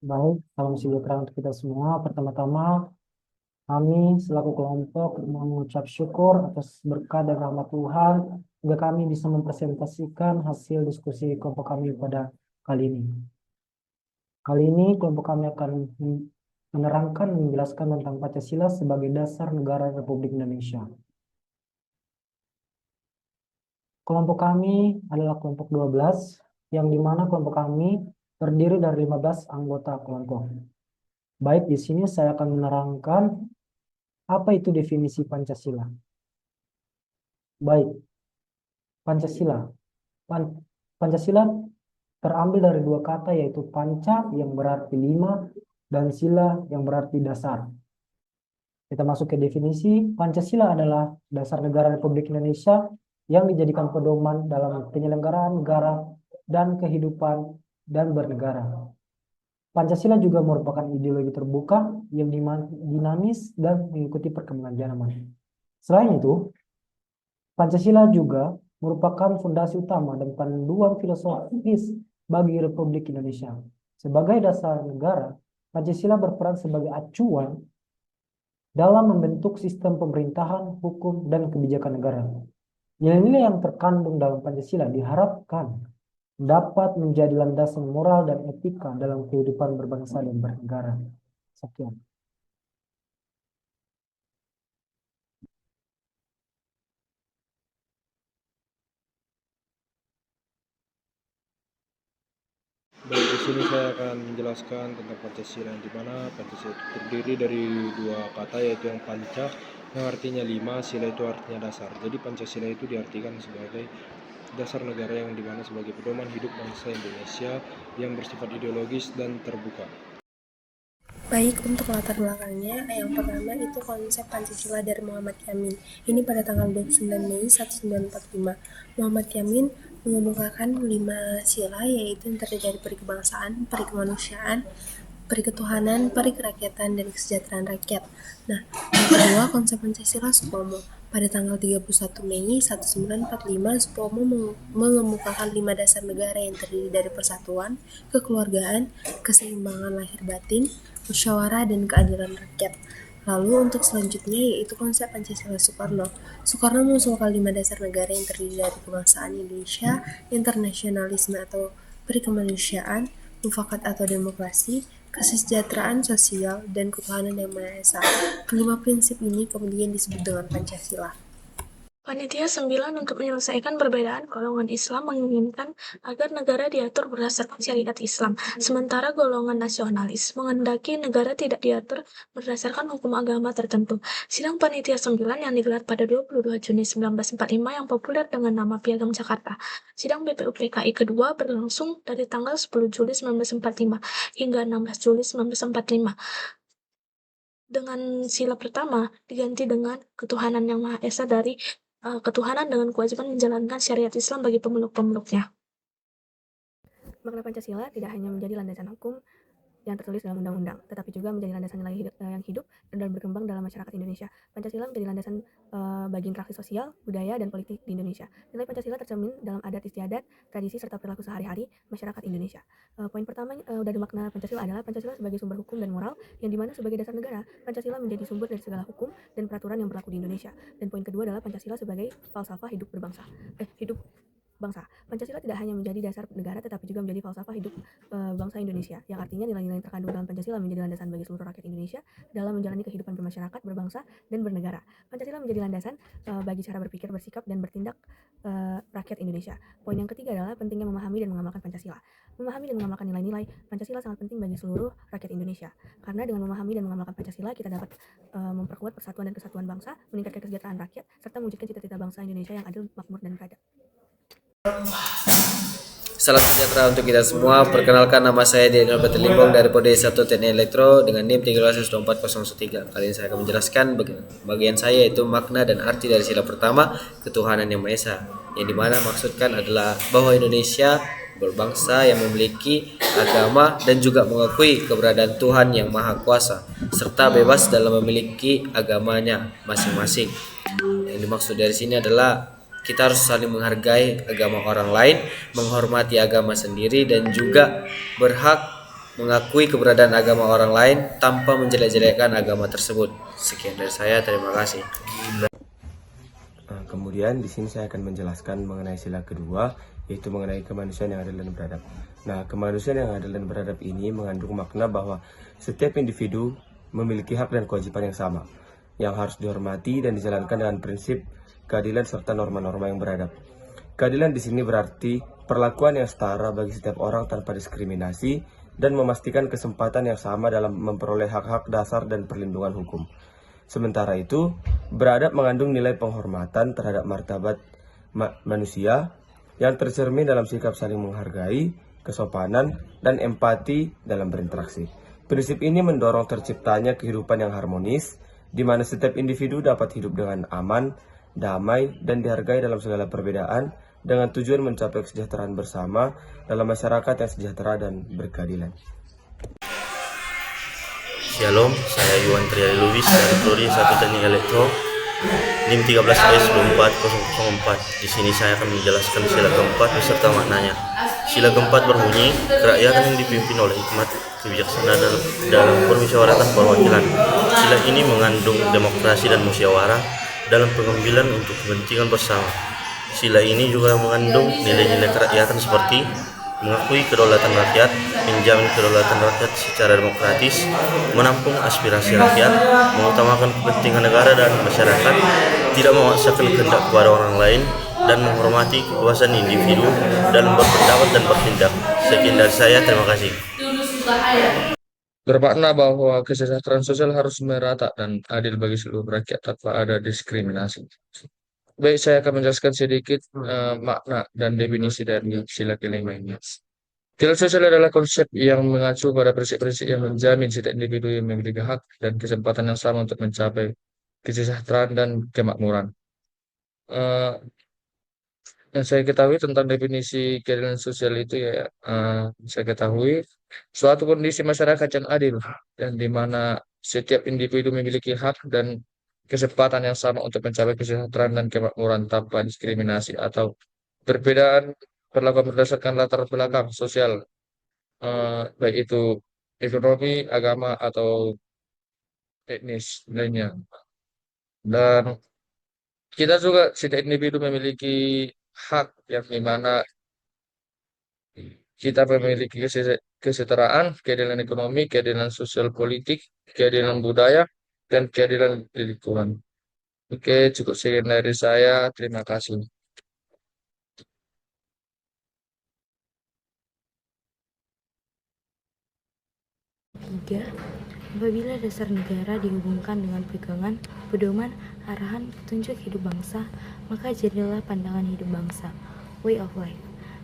Baik, salam sejahtera untuk kita semua. Pertama-tama, kami selaku kelompok mengucap syukur atas berkah dan rahmat Tuhan, hingga kami bisa mempresentasikan hasil diskusi kelompok kami pada kali ini. Kali ini kelompok kami akan menerangkan dan menjelaskan tentang Pancasila sebagai dasar negara Republik Indonesia. Kelompok kami adalah kelompok 12, yang dimana kelompok kami terdiri dari 15 anggota kelompok. Baik, di sini saya akan menerangkan apa itu definisi Pancasila. Baik, Pancasila. Pancasila terambil dari dua kata yaitu panca yang berarti lima dan sila yang berarti dasar. Kita masuk ke definisi. Pancasila adalah dasar negara Republik Indonesia yang dijadikan pedoman dalam penyelenggaraan negara dan kehidupan dan bernegara. Pancasila juga merupakan ideologi terbuka yang dinamis dan mengikuti perkembangan zaman. Selain itu, Pancasila juga merupakan fondasi utama dan panduan filosofis bagi Republik Indonesia. Sebagai dasar negara, Pancasila berperan sebagai acuan dalam membentuk sistem pemerintahan, hukum, dan kebijakan negara. Nilai-nilai yang terkandung dalam Pancasila diharapkan dapat menjadi landasan moral dan etika dalam kehidupan berbangsa dan bernegara. Sekian. Baik, di sini saya akan menjelaskan tentang Pancasila, di mana Pancasila itu terdiri dari dua kata, yaitu yang panca yang artinya lima, sila itu artinya dasar. Jadi Pancasila itu diartikan sebagai dasar negara yang dimana sebagai pedoman hidup bangsa Indonesia yang bersifat ideologis dan terbuka. Baik, untuk latar belakangnya, yang pertama itu konsep Pancasila dari Muhammad Yamin. Ini pada tanggal 29 Mei 1945. Muhammad Yamin mengemukakan 5 sila, yaitu yang terdiri dari perikebangsaan, perikemanusiaan, periketuhanan, perikerakyatan, dan kesejahteraan rakyat. Nah, yang kedua, konsep Pancasila Supomo. Pada tanggal 31 Mei 1945, Supomo mengemukakan 5 dasar negara yang terdiri dari persatuan, kekeluargaan, keseimbangan lahir batin, musyawarah, dan keadilan rakyat. Lalu untuk selanjutnya yaitu konsep Pancasila Soekarno. Soekarno mengusulkan 5 dasar negara yang terdiri dari kebangsaan Indonesia, internasionalisme atau perikemanusiaan, mufakat atau demokrasi, kesejahteraan sosial, dan ketuhanan yang Maha Esa. Kelima prinsip ini kemudian disebut dengan Pancasila. Panitia 9 untuk menyelesaikan perbedaan golongan Islam menginginkan agar negara diatur berdasarkan syariat Islam, sementara golongan nasionalis menghendaki negara tidak diatur berdasarkan hukum agama tertentu. Sidang Panitia 9 yang digelar pada 22 Juni 1945 yang populer dengan nama Piagam Jakarta. Sidang BPUPKI kedua berlangsung dari tanggal 10 Juli 1945 hingga 16 Juli 1945. Dengan sila pertama diganti dengan ketuhanan yang Maha Esa dari ketuhanan dengan kewajiban menjalankan syariat Islam bagi pemeluk-pemeluknya. Makna Pancasila tidak hanya menjadi landasan hukum yang tertulis dalam undang-undang, tetapi juga menjadi landasan nilai yang hidup dan berkembang dalam masyarakat Indonesia. Pancasila menjadi landasan bagi interaksi sosial, budaya, dan politik di Indonesia. Nilai Pancasila tercermin dalam adat istiadat, tradisi, serta perilaku sehari-hari masyarakat Indonesia. Poin pertama dari makna Pancasila adalah Pancasila sebagai sumber hukum dan moral, yang dimana sebagai dasar negara, Pancasila menjadi sumber dari segala hukum dan peraturan yang berlaku di Indonesia. Dan poin kedua adalah Pancasila sebagai falsafah hidup berbangsa. Hidup bangsa. Pancasila tidak hanya menjadi dasar negara tetapi juga menjadi falsafah hidup bangsa Indonesia, yang artinya nilai-nilai yang terkandung dalam Pancasila menjadi landasan bagi seluruh rakyat Indonesia dalam menjalani kehidupan bermasyarakat, berbangsa, dan bernegara. Pancasila menjadi landasan bagi cara berpikir, bersikap, dan bertindak rakyat Indonesia. Poin yang ketiga adalah pentingnya memahami dan mengamalkan Pancasila. Memahami dan mengamalkan nilai-nilai Pancasila sangat penting bagi seluruh rakyat Indonesia, karena dengan memahami dan mengamalkan Pancasila kita dapat memperkuat persatuan dan kesatuan bangsa, meningkatkan kesejahteraan rakyat, serta mewujudkan cita-cita bangsa Indonesia yang adil, makmur, dan beradab. Salam sejahtera untuk kita semua. Perkenalkan, nama saya Daniel Batelimbong dari Prodi 1 Teknik Elektro dengan NIM 1304013. Kali ini saya akan menjelaskan bagian saya, yaitu makna dan arti dari sila pertama, ketuhanan yang Maha Esa, yang dimana maksudkan adalah bahwa Indonesia berbangsa yang memiliki agama dan juga mengakui keberadaan Tuhan yang Maha Kuasa, serta bebas dalam memiliki agamanya masing-masing. Yang dimaksud dari sini adalah kita harus saling menghargai agama orang lain, menghormati agama sendiri, dan juga berhak mengakui keberadaan agama orang lain tanpa menjelek-jelekan agama tersebut. Sekian dari saya, terima kasih. Kemudian di sini saya akan menjelaskan mengenai sila kedua, yaitu mengenai kemanusiaan yang adil dan beradab. Nah, kemanusiaan yang adil dan beradab ini mengandung makna bahwa setiap individu memiliki hak dan kewajiban yang sama, yang harus dihormati dan dijalankan dengan prinsip keadilan serta norma-norma yang beradab. Keadilan di sini berarti perlakuan yang setara bagi setiap orang tanpa diskriminasi dan memastikan kesempatan yang sama dalam memperoleh hak-hak dasar dan perlindungan hukum. Sementara itu, beradab mengandung nilai penghormatan terhadap martabat manusia yang tercermin dalam sikap saling menghargai, kesopanan, dan empati dalam berinteraksi. Prinsip ini mendorong terciptanya kehidupan yang harmonis, di mana setiap individu dapat hidup dengan aman, damai, dan dihargai dalam segala perbedaan, dengan tujuan mencapai kesejahteraan bersama dalam masyarakat yang sejahtera dan berkeadilan. Shalom, saya Yuan Triadi Lubis dari Prodi 1 Teknik Elektro, NIM 13S24004. Di sini saya akan menjelaskan sila keempat beserta maknanya. Sila keempat berbunyi, kerakyatan yang dipimpin oleh hikmat kebijaksanaan dalam permusyawaratan perwakilan. Sila ini mengandung demokrasi dan musyawarah dalam pengambilan untuk kepentingan bersama. Sila ini juga mengandung nilai-nilai kerakyatan seperti mengakui kedaulatan rakyat, menjamin kedaulatan rakyat secara demokratis, menampung aspirasi rakyat, mengutamakan kepentingan negara dan masyarakat, tidak memaksakan kehendak kepada orang lain, dan menghormati kebebasan individu dalam berpendapat dan bertindak. Sekian dari saya, terima kasih. Bermakna bahwa kesejahteraan sosial harus merata dan adil bagi seluruh rakyat tanpa ada diskriminasi. Baik, saya akan menjelaskan sedikit makna dan definisi dari sila kelima ini. Sila sosial adalah konsep yang mengacu pada prinsip-prinsip yang menjamin setiap individu yang memiliki hak dan kesempatan yang sama untuk mencapai kesejahteraan dan kemakmuran. Yang saya ketahui tentang definisi keadilan sosial itu saya ketahui suatu kondisi masyarakat yang adil dan di mana setiap individu memiliki hak dan kesempatan yang sama untuk mencapai kesejahteraan dan kemakmuran tanpa diskriminasi atau perbedaan perlakuan berdasarkan latar belakang sosial, baik itu ekonomi, agama, atau etnis lainnya. Dan kita juga setiap individu memiliki hak yang dimana kita memiliki kesetaraan, keadilan ekonomi, keadilan sosial politik, keadilan budaya, dan keadilan di lingkungan. Oke, cukup sekian dari saya. Terima kasih. Tiga, apabila dasar negara dihubungkan dengan pegangan, pedoman, arahan, petunjuk hidup bangsa, maka jadilah pandangan hidup bangsa, way of life.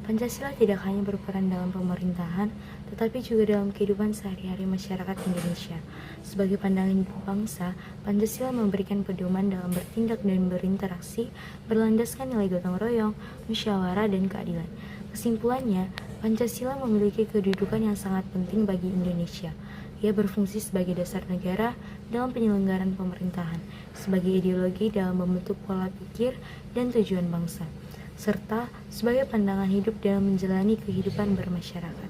Pancasila tidak hanya berperan dalam pemerintahan, tetapi juga dalam kehidupan sehari-hari masyarakat Indonesia. Sebagai pandangan hidup bangsa, Pancasila memberikan pedoman dalam bertindak dan berinteraksi, berlandaskan nilai gotong royong, musyawarah, dan keadilan. Kesimpulannya, Pancasila memiliki kedudukan yang sangat penting bagi Indonesia. Ia berfungsi sebagai dasar negara dalam penyelenggaraan pemerintahan, sebagai ideologi dalam membentuk pola pikir dan tujuan bangsa, serta sebagai pandangan hidup dalam menjalani kehidupan bermasyarakat.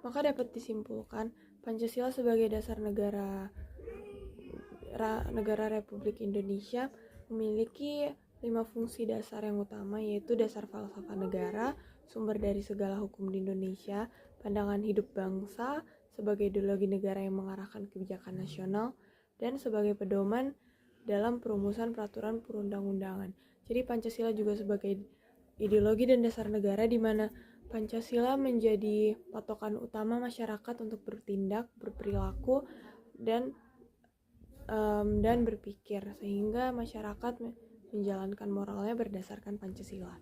Maka dapat disimpulkan, Pancasila sebagai dasar negara Republik Indonesia memiliki 5 fungsi dasar yang utama, yaitu dasar falsafah negara, sumber dari segala hukum di Indonesia, pandangan hidup bangsa sebagai ideologi negara yang mengarahkan kebijakan nasional, dan sebagai pedoman dalam perumusan peraturan perundang-undangan. Jadi Pancasila juga sebagai ideologi dan dasar negara, di mana Pancasila menjadi patokan utama masyarakat untuk bertindak, berperilaku, dan berpikir, sehingga masyarakat menjalankan moralnya berdasarkan Pancasila.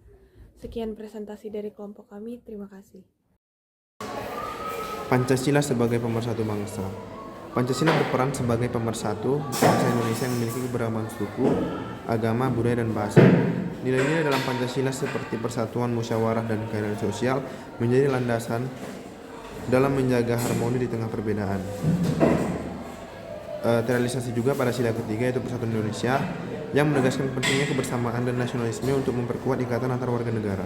Sekian presentasi dari kelompok kami, terima kasih. Pancasila sebagai pemersatu bangsa. Pancasila berperan sebagai pemersatu bangsa Indonesia yang memiliki keberagaman suku, agama, budaya, dan bahasa. Nilai-nilai dalam Pancasila seperti persatuan, musyawarah, dan keadilan sosial menjadi landasan dalam menjaga harmoni di tengah perbedaan. Terrealisasi juga pada sila ketiga, yaitu Persatuan Indonesia, yang menegaskan pentingnya kebersamaan dan nasionalisme untuk memperkuat ikatan antar warga negara.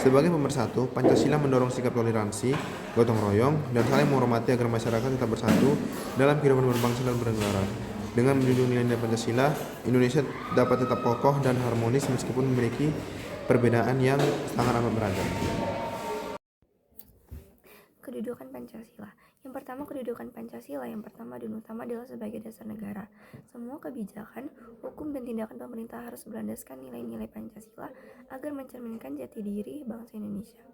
Sebagai pemersatu, Pancasila mendorong sikap toleransi, gotong royong, dan saling menghormati agar masyarakat tetap bersatu dalam kehidupan berbangsa dan bernegara. Dengan menjunjung nilai-nilai Pancasila, Indonesia dapat tetap kokoh dan harmonis meskipun memiliki perbedaan yang sangat amat beragam. Kedudukan Pancasila. Yang pertama, kedudukan Pancasila yang pertama dan utama adalah sebagai dasar negara. Semua kebijakan, hukum, dan tindakan pemerintah harus berlandaskan nilai-nilai Pancasila agar mencerminkan jati diri bangsa Indonesia.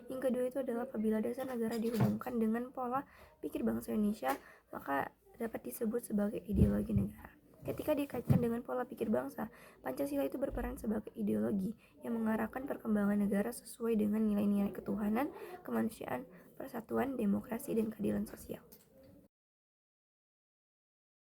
Yang kedua itu adalah apabila dasar negara dihubungkan dengan pola pikir bangsa Indonesia, maka dapat disebut sebagai ideologi negara. Ketika dikaitkan dengan pola pikir bangsa, Pancasila itu berperan sebagai ideologi yang mengarahkan perkembangan negara sesuai dengan nilai-nilai ketuhanan, kemanusiaan, persatuan, demokrasi, dan keadilan sosial.